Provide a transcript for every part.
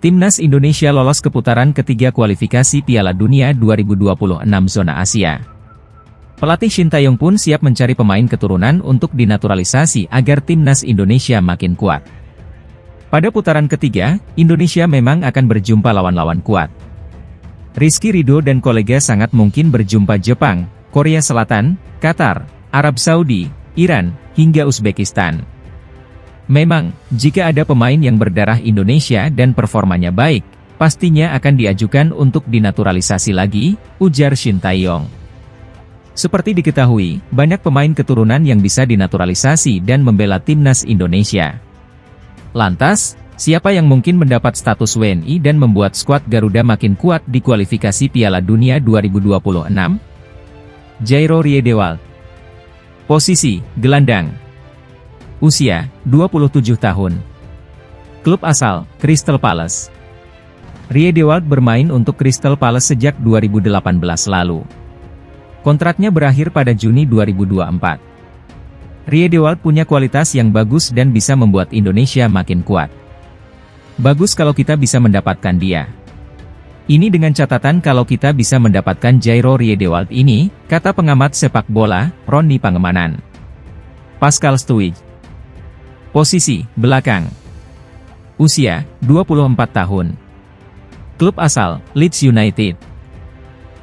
Timnas Indonesia lolos ke putaran ketiga kualifikasi Piala Dunia 2026 zona Asia. Pelatih Shin Tae-yong pun siap mencari pemain keturunan untuk dinaturalisasi agar timnas Indonesia makin kuat. Pada putaran ketiga, Indonesia memang akan berjumpa lawan-lawan kuat. Rizky Ridho dan kolega sangat mungkin berjumpa Jepang, Korea Selatan, Qatar, Arab Saudi, Iran, hingga Uzbekistan. Memang, jika ada pemain yang berdarah Indonesia dan performanya baik, pastinya akan diajukan untuk dinaturalisasi lagi, ujar Shin Tae-yong. Seperti diketahui, banyak pemain keturunan yang bisa dinaturalisasi dan membela timnas Indonesia. Lantas, siapa yang mungkin mendapat status WNI dan membuat skuad Garuda makin kuat di kualifikasi Piala Dunia 2026? Jairo Riedewald. Posisi, gelandang. Usia, 27 tahun. Klub asal, Crystal Palace. Riedewald bermain untuk Crystal Palace sejak 2018 lalu. Kontraknya berakhir pada Juni 2024. Riedewald punya kualitas yang bagus dan bisa membuat Indonesia makin kuat. Bagus kalau kita bisa mendapatkan dia. Ini dengan catatan kalau kita bisa mendapatkan Jairo Riedewald ini, kata pengamat sepak bola, Roni Pangemanan. Pascal Stuij. Posisi, belakang. Usia, 24 tahun. Klub asal, Leeds United.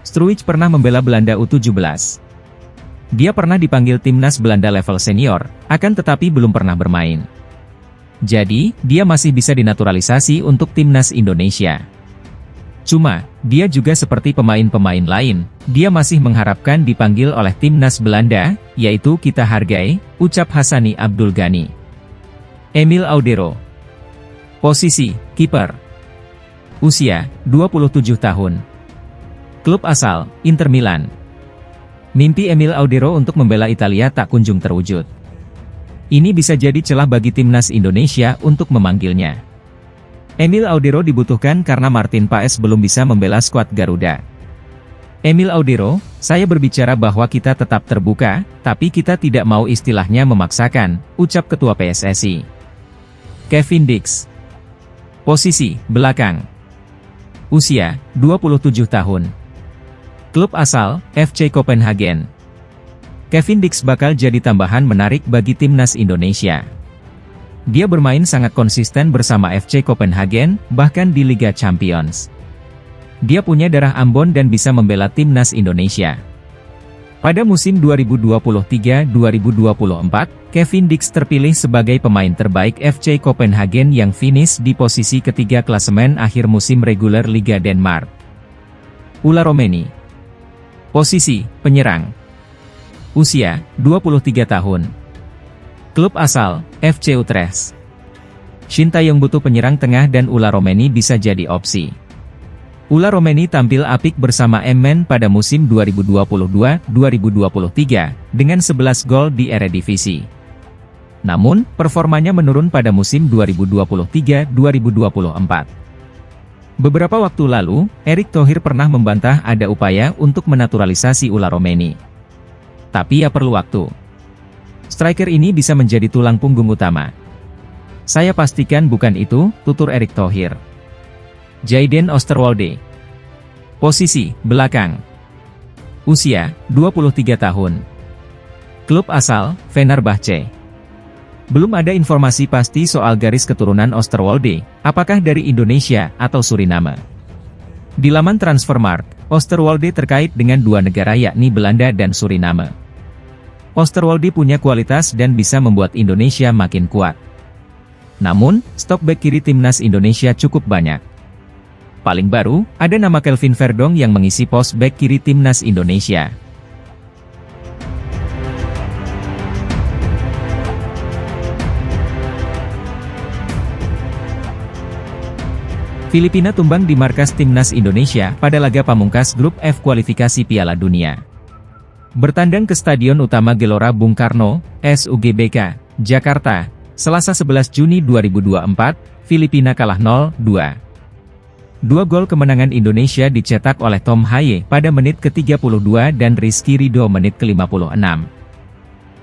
Struij pernah membela Belanda U17. Dia pernah dipanggil timnas Belanda level senior, akan tetapi belum pernah bermain. Jadi, dia masih bisa dinaturalisasi untuk timnas Indonesia. Cuma, dia juga seperti pemain-pemain lain, dia masih mengharapkan dipanggil oleh timnas Belanda, yaitu kita hargai, ucap Hassani Abdul Ghani. Emil Audero. Posisi, kiper. Usia, 27 tahun. Klub asal, Inter Milan. Mimpi Emil Audero untuk membela Italia tak kunjung terwujud. Ini bisa jadi celah bagi timnas Indonesia untuk memanggilnya. Emil Audero dibutuhkan karena Martin Paes belum bisa membela skuad Garuda. Emil Audero, saya berbicara bahwa kita tetap terbuka, tapi kita tidak mau istilahnya memaksakan, ucap Ketua PSSI. Kevin Dix. Posisi, belakang. Usia, 27 tahun. Klub asal, FC Copenhagen. Kevin Dix bakal jadi tambahan menarik bagi timnas Indonesia. Dia bermain sangat konsisten bersama FC Copenhagen, bahkan di Liga Champions. Dia punya darah Ambon dan bisa membela timnas Indonesia. Pada musim 2023-2024, Kevin Dix terpilih sebagai pemain terbaik FC Copenhagen yang finish di posisi ketiga klasemen akhir musim reguler Liga Denmark. Ula Romeni. Posisi, penyerang. Usia, 23 tahun. Klub asal, FC Utrecht. Shin Tae-yong butuh penyerang tengah dan Ula Romeni bisa jadi opsi. Ula Romeni tampil apik bersama Emmen pada musim 2022-2023, dengan 11 gol di Eredivisie. Namun, performanya menurun pada musim 2023-2024. Beberapa waktu lalu, Erick Thohir pernah membantah ada upaya untuk menaturalisasi Ula Romeni. Tapi ya perlu waktu. Striker ini bisa menjadi tulang punggung utama. Saya pastikan bukan itu, tutur Erick Thohir. Jayden Oosterwolde. Posisi, belakang. Usia, 23 tahun. Klub asal, Fenerbahce. Belum ada informasi pasti soal garis keturunan Oosterwolde, apakah dari Indonesia atau Suriname. Di laman Transfermarkt, Oosterwolde terkait dengan dua negara yakni Belanda dan Suriname. Oosterwolde punya kualitas dan bisa membuat Indonesia makin kuat. Namun, stok bek kiri timnas Indonesia cukup banyak. Paling baru, ada nama Kelvin Verdong yang mengisi pos bek kiri timnas Indonesia. Filipina tumbang di markas timnas Indonesia pada laga pamungkas grup F kualifikasi Piala Dunia. Bertandang ke Stadion Utama Gelora Bung Karno, SUGBK, Jakarta, Selasa 11 Juni 2024, Filipina kalah 0-2. Dua gol kemenangan Indonesia dicetak oleh Tom Haye pada menit ke-32 dan Rizky Ridho menit ke-56.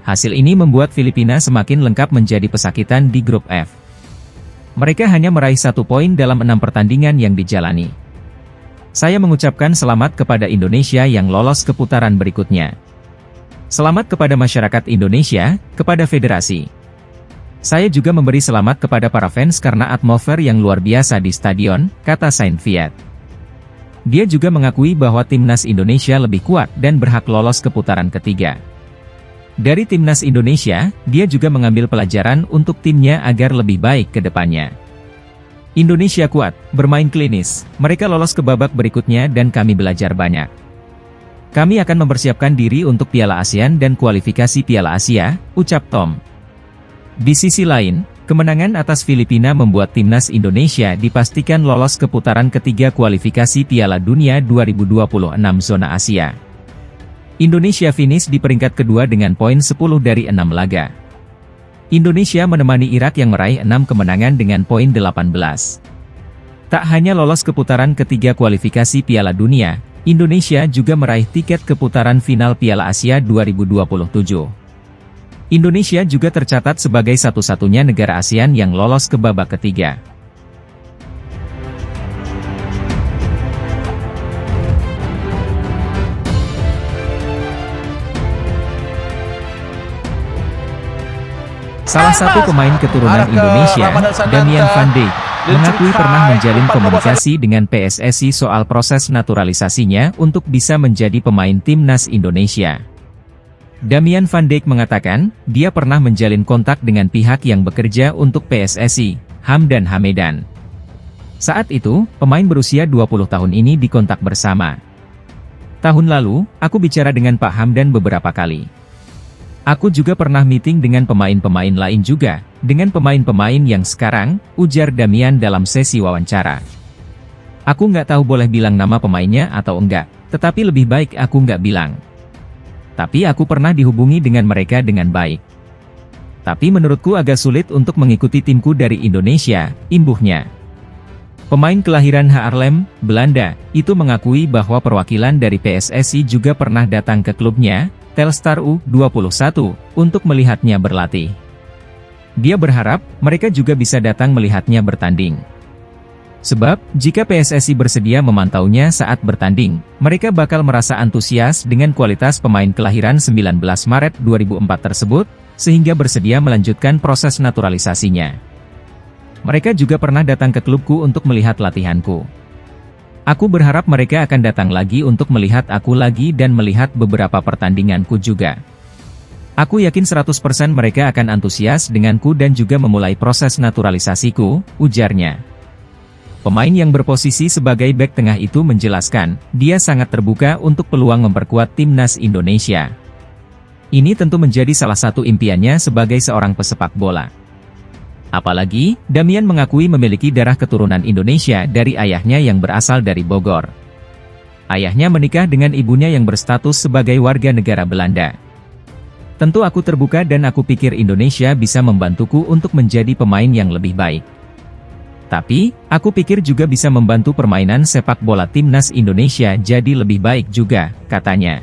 Hasil ini membuat Filipina semakin lengkap menjadi pesakitan di grup F. Mereka hanya meraih 1 poin dalam 6 pertandingan yang dijalani. Saya mengucapkan selamat kepada Indonesia yang lolos ke putaran berikutnya. Selamat kepada masyarakat Indonesia, kepada federasi. Saya juga memberi selamat kepada para fans karena atmosfer yang luar biasa di stadion, kata Saint Viet. Dia juga mengakui bahwa timnas Indonesia lebih kuat dan berhak lolos ke putaran ketiga. Dari timnas Indonesia, dia juga mengambil pelajaran untuk timnya agar lebih baik ke depannya. Indonesia kuat, bermain klinis, mereka lolos ke babak berikutnya dan kami belajar banyak. Kami akan mempersiapkan diri untuk Piala ASEAN dan kualifikasi Piala Asia, ucap Tom. Di sisi lain, kemenangan atas Filipina membuat timnas Indonesia dipastikan lolos ke putaran ketiga kualifikasi Piala Dunia 2026 zona Asia. Indonesia finish di peringkat kedua dengan poin 10 dari 6 laga. Indonesia menemani Irak yang meraih 6 kemenangan dengan poin 18. Tak hanya lolos ke putaran ketiga kualifikasi Piala Dunia, Indonesia juga meraih tiket ke putaran final Piala Asia 2027. Indonesia juga tercatat sebagai satu-satunya negara ASEAN yang lolos ke babak ketiga. Salah satu pemain keturunan Indonesia, Damian Van Dijk, mengakui pernah menjalin komunikasi dengan PSSI soal proses naturalisasinya untuk bisa menjadi pemain timnas Indonesia. Damian Van Dijk mengatakan, dia pernah menjalin kontak dengan pihak yang bekerja untuk PSSI, Hamdan Hamedan. Saat itu, pemain berusia 20 tahun ini dikontak bersama. Tahun lalu, aku bicara dengan Pak Hamdan beberapa kali. Aku juga pernah meeting dengan pemain-pemain lain juga, dengan pemain-pemain yang sekarang, ujar Damian dalam sesi wawancara. Aku nggak tahu boleh bilang nama pemainnya atau enggak, tetapi lebih baik aku nggak bilang. Tapi aku pernah dihubungi dengan mereka dengan baik. Tapi menurutku agak sulit untuk mengikuti timku dari Indonesia, imbuhnya. Pemain kelahiran Haarlem, Belanda, itu mengakui bahwa perwakilan dari PSSI juga pernah datang ke klubnya, Telstar U21, untuk melihatnya berlatih. Dia berharap, mereka juga bisa datang melihatnya bertanding. Sebab, jika PSSI bersedia memantaunya saat bertanding, mereka bakal merasa antusias dengan kualitas pemain kelahiran 19 Maret 2004 tersebut, sehingga bersedia melanjutkan proses naturalisasinya. Mereka juga pernah datang ke klubku untuk melihat latihanku. Aku berharap mereka akan datang lagi untuk melihat aku lagi dan melihat beberapa pertandinganku juga. Aku yakin 100% mereka akan antusias denganku dan juga memulai proses naturalisasiku, ujarnya. Pemain yang berposisi sebagai bek tengah itu menjelaskan, dia sangat terbuka untuk peluang memperkuat timnas Indonesia. Ini tentu menjadi salah satu impiannya sebagai seorang pesepak bola. Apalagi, Damian mengakui memiliki darah keturunan Indonesia dari ayahnya yang berasal dari Bogor. Ayahnya menikah dengan ibunya yang berstatus sebagai warga negara Belanda. Tentu aku terbuka dan aku pikir Indonesia bisa membantuku untuk menjadi pemain yang lebih baik. Tapi, aku pikir juga bisa membantu permainan sepak bola timnas Indonesia jadi lebih baik juga, katanya.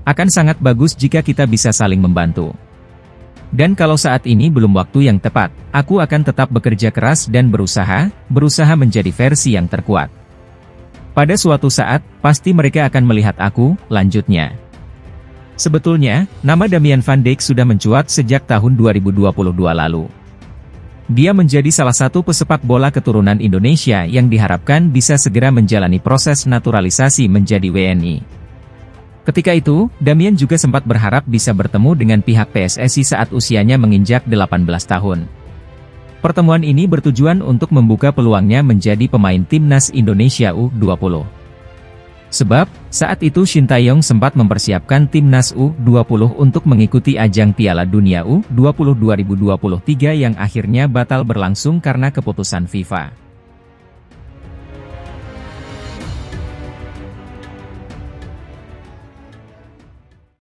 Akan sangat bagus jika kita bisa saling membantu. Dan kalau saat ini belum waktu yang tepat, aku akan tetap bekerja keras dan berusaha menjadi versi yang terkuat. Pada suatu saat, pasti mereka akan melihat aku, lanjutnya. Sebetulnya, nama Damian Van Dijk sudah mencuat sejak tahun 2022 lalu. Dia menjadi salah satu pesepak bola keturunan Indonesia yang diharapkan bisa segera menjalani proses naturalisasi menjadi WNI. Ketika itu, Damian juga sempat berharap bisa bertemu dengan pihak PSSI saat usianya menginjak 18 tahun. Pertemuan ini bertujuan untuk membuka peluangnya menjadi pemain timnas Indonesia U20. Sebab, saat itu Shin Tae-yong sempat mempersiapkan timnas U20 untuk mengikuti ajang Piala Dunia U20 2023 yang akhirnya batal berlangsung karena keputusan FIFA.